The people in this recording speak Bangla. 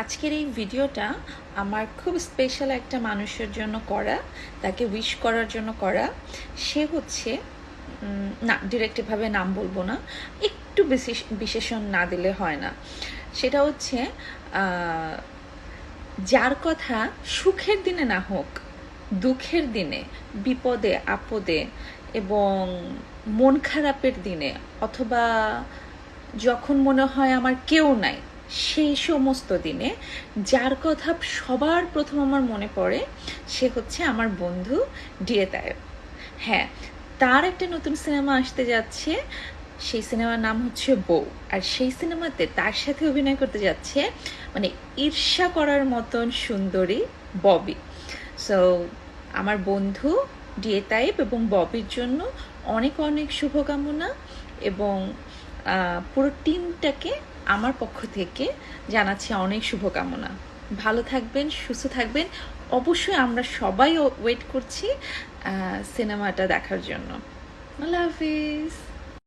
আজকের এই ভিডিওটা আমার খুব স্পেশাল একটা মানুষের জন্য করা, তাকে উইশ করার জন্য করা। সে হচ্ছে না, ডিরেক্টভাবে নাম বলবো না, একটু বিশেষণ না দিলে হয় না। সেটা হচ্ছে যার কথা সুখের দিনে না হোক, দুঃখের দিনে, বিপদে আপদে এবং মন খারাপের দিনে, অথবা যখন মনে হয় আমার কেউ নাই, সেই সমস্ত দিনে যার কথা সবার প্রথম আমার মনে পড়ে সে হচ্ছে আমার বন্ধু ডিএ তায়েব। হ্যাঁ, তার একটা নতুন সিনেমা আসতে যাচ্ছে, সেই সিনেমার নাম হচ্ছে বউ। আর সেই সিনেমাতে তার সাথে অভিনয় করতে যাচ্ছে মানে ঈর্ষা করার মতন সুন্দরী ববি। সো আমার বন্ধু ডিএ তাইব এবং ববির জন্য অনেক অনেক শুভকামনা, এবং পুরো টিমটাকে আমার পক্ষ থেকে জানাচ্ছি অনেক শুভকামনা। ভালো থাকবেন, সুস্থ থাকবেন। অবশ্যই আমরা সবাই ওয়েট করছি সিনেমাটা দেখার জন্য। আল্লাহ হাফিজ।